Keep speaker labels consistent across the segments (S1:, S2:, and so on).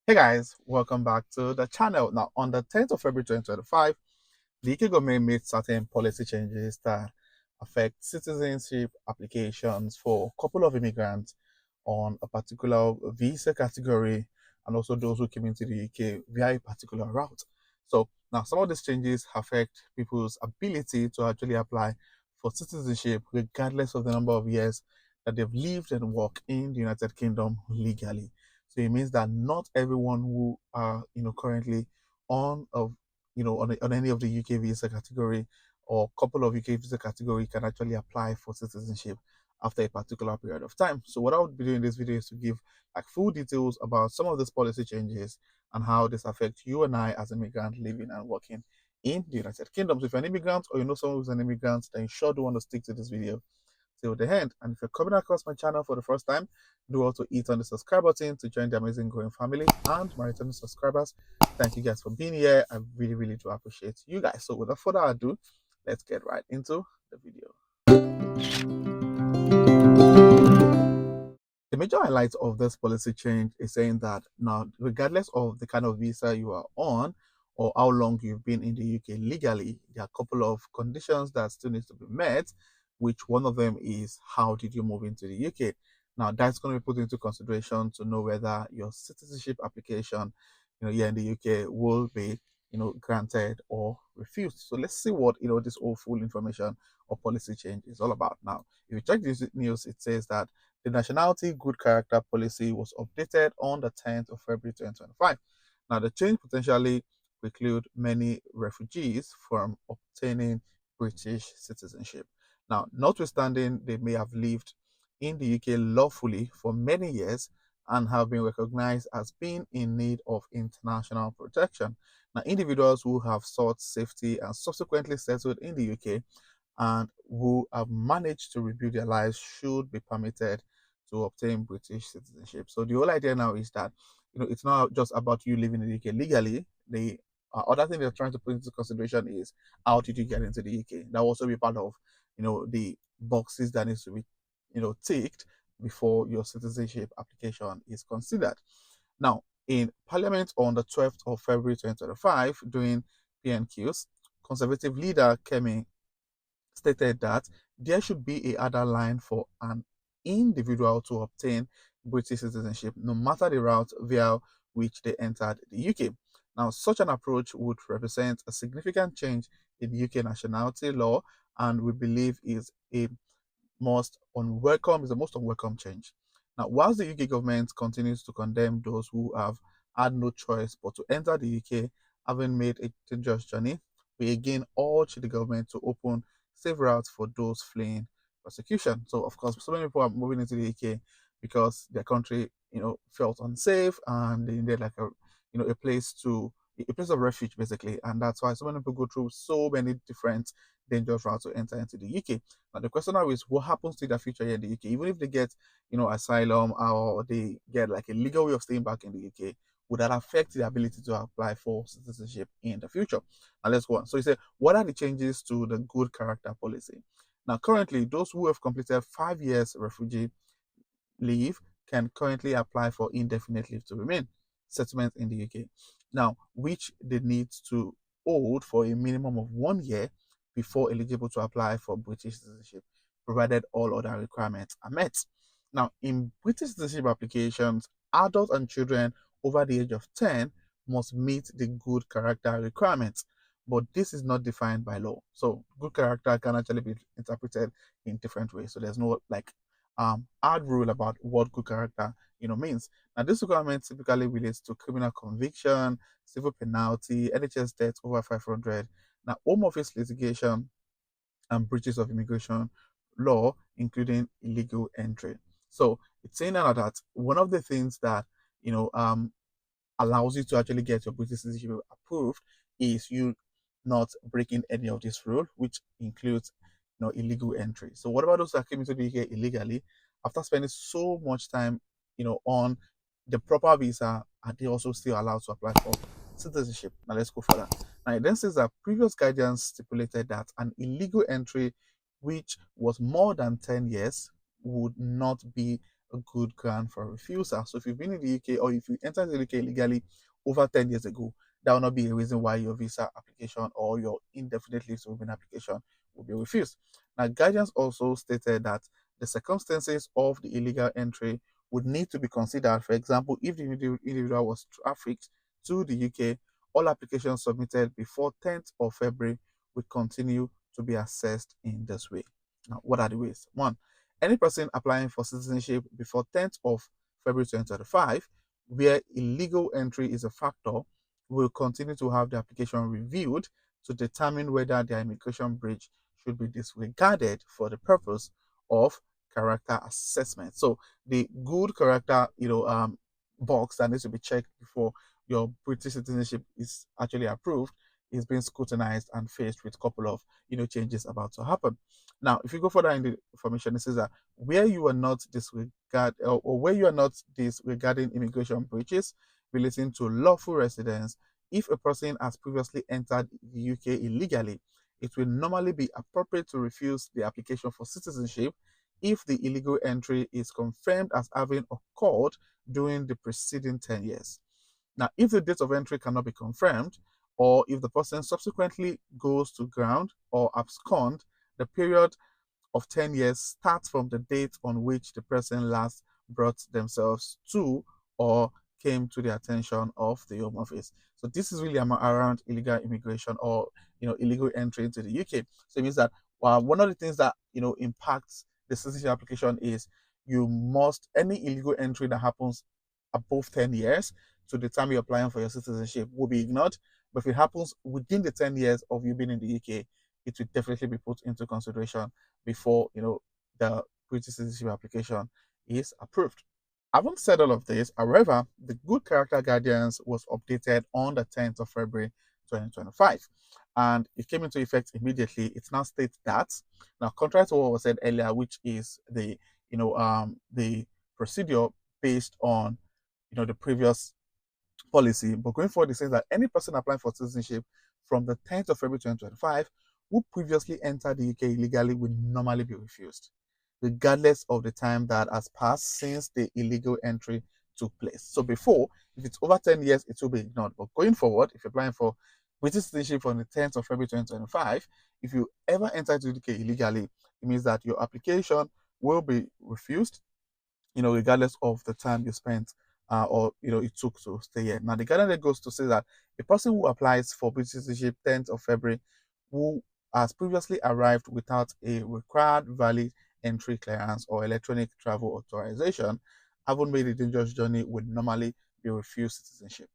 S1: Hey guys, welcome back to the channel. Now, on the 10th of February 2025, the UK government made certain policy changes that affect citizenship applications for a couple of immigrants on a particular visa category and also those who came into the UK via a particular route. So, now some of these changes affect people's ability to actually apply for citizenship regardless of the number of years that they've lived and worked in the United Kingdom legally. So it means that not everyone who are currently on of on any of the UK visa category or couple of UK visa category can actually apply for citizenship after a particular period of time. So what I would be doing in this video is to give like full details about some of these policy changes and how this affects you and I as immigrant living and working in the United Kingdom. So if you're an immigrant or you know someone who's an immigrant, then you sure do want to stick to this video till the end. And if you're coming across my channel for the first time, do also hit on the subscribe button to join the amazing growing family. And my returning subscribers, thank you guys for being here. I really, really do appreciate you guys. So without further ado, let's get right into the video. The major highlight of this policy change is saying that now, regardless of the kind of visa you are on or how long you've been in the UK legally, there are a couple of conditions that still needs to be met, which one of them is how did you move into the UK? Now, that's going to be put into consideration to know whether your citizenship application, here in the UK will be, granted or refused. So let's see what, this all full information or policy change is all about. Now, if you check this news, it says that the Nationality Good Character Policy was updated on the 10th of February 2025. Now, the change potentially preclude many refugees from obtaining British citizenship. Now, notwithstanding they may have lived in the UK lawfully for many years and have been recognized as being in need of international protection. Now, individuals who have sought safety and subsequently settled in the UK and who have managed to rebuild their lives should be permitted to obtain British citizenship. So the whole idea now is that it's not just about you living in the UK legally. The other thing they're trying to put into consideration is how did you get into the UK? That will also be part of the boxes that needs to be ticked before your citizenship application is considered. Now, in Parliament on the 12th of February 2025, during PNQs, Conservative leader Kemi stated that there should be a other line for an individual to obtain British citizenship, no matter the route via which they entered the UK. Now, such an approach would represent a significant change in UK nationality law, and we believe is the most unwelcome change. Now, whilst the UK government continues to condemn those who have had no choice but to enter the UK, having made a dangerous journey, we again urge the government to open safe routes for those fleeing persecution. So, of course, so many people are moving into the UK because their country, felt unsafe and they needed like a place of refuge, basically, and that's why so many people go through so many different dangerous routes to enter into the UK. Now, the question now is what happens to their future here in the UK, even if they get, asylum or they get like a legal way of staying back in the UK. Would that affect the ability to apply for citizenship in the future? Now let's go on. So you say, what are the changes to the good character policy? Now, currently, those who have completed 5 years refugee leave can currently apply for indefinite leave to remain settlement in the UK. Now, which they need to hold for a minimum of 1 year before eligible to apply for British citizenship, provided all other requirements are met. Now, in British citizenship applications, adults and children over the age of 10 must meet the good character requirements, but this is not defined by law. So, good character can actually be interpreted in different ways. So, there's no like hard rule about what good character means. Now, this requirement typically relates to criminal conviction, civil penalty, NHS debt over 500. Now, home office litigation and breaches of immigration law, including illegal entry. So it's saying now that one of the things that allows you to actually get your British citizenship approved is you not breaking any of this rule, which includes illegal entry. So what about those that came into the UK illegally after spending so much time on the proper visa? Are they also still allowed to apply for citizenship? Now let's go further. Now it then says that previous guidance stipulated that an illegal entry which was more than 10 years would not be a good ground for refusal. So if you've been in the UK or if you entered the UK illegally over 10 years ago, that will not be a reason why your visa application or your indefinite leave to remain application will be refused. Now, guidance also stated that the circumstances of the illegal entry would need to be considered. For example, if the individual was trafficked to the UK, all applications submitted before 10th of February will continue to be assessed in this way. Now, what are the ways? One, any person applying for citizenship before 10th of February 2025, where illegal entry is a factor, will continue to have the application reviewed to determine whether their immigration breach should be disregarded for the purpose of character assessment. So the good character, box that needs to be checked before your British citizenship is actually approved is being scrutinized and faced with a couple of changes about to happen. Now, if you go further in the information, it says that where you are not or where you are not disregarding immigration breaches relating to lawful residence, if a person has previously entered the UK illegally, it will normally be appropriate to refuse the application for citizenship if the illegal entry is confirmed as having occurred during the preceding 10 years. Now, if the date of entry cannot be confirmed, or if the person subsequently goes to ground or abscond, the period of 10 years starts from the date on which the person last brought themselves to or came to the attention of the Home Office. So this is really around illegal immigration or illegal entry into the UK. So it means that one of the things that impacts the citizenship application is any illegal entry that happens above 10 years to the time you're applying for your citizenship will be ignored. But if it happens within the 10 years of you being in the UK, it will definitely be put into consideration before the British citizenship application is approved. Having said all of this, however, the Good Character Guidance was updated on the 10th of February 2025, and it came into effect immediately. It now states that, now contrary to what was said earlier, which is the procedure based on the previous policy, but going forward, it says that any person applying for citizenship from the 10th of February 2025 who previously entered the UK illegally will normally be refused, regardless of the time that has passed since the illegal entry took place. So before, if it's over 10 years, it will be ignored. But going forward, if you're applying for British citizenship from the 10th of February 2025, if you ever enter the UK illegally, it means that your application will be refused regardless of the time you spent or it took to stay here. Now, the guideline goes to say that a person who applies for British citizenship 10th of February who has previously arrived without a required valid entry clearance or electronic travel authorization, having made a dangerous journey, would normally be refused citizenship.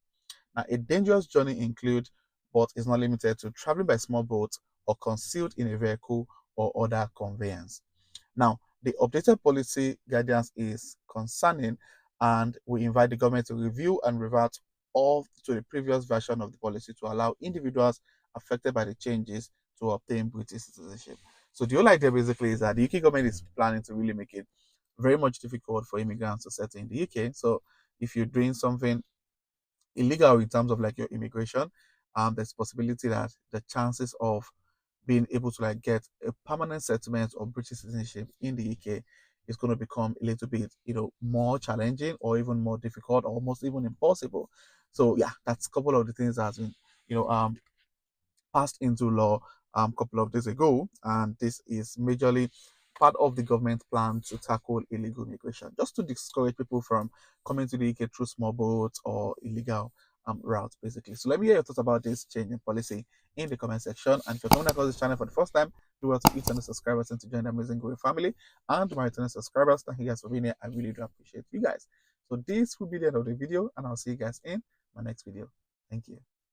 S1: Now, a dangerous journey includes, but is not limited to, traveling by small boats or concealed in a vehicle or other conveyance. Now, the updated policy guidance is concerning, and we invite the government to review and revert all to the previous version of the policy to allow individuals affected by the changes to obtain British citizenship. So the whole idea basically is that the UK government is planning to really make it very much difficult for immigrants to settle in the UK. So if you're doing something illegal in terms of like your immigration, there's possibility that the chances of being able to like get a permanent settlement or British citizenship in the UK is going to become a little bit, more challenging or even more difficult, or almost even impossible. So yeah, that's a couple of the things that has been, passed into law a couple of days ago, and this is majorly part of the government plan to tackle illegal immigration, just to discourage people from coming to the UK through small boats or illegal routes, basically. So let me hear your thoughts about this change in policy in the comment section. And if you're coming across this channel for the first time, do well to hit on the subscribe button to join the amazing growing family. And to my returning subscribers, thank you guys for being here. I really do appreciate you guys. So this will be the end of the video, and I'll see you guys in my next video. Thank you.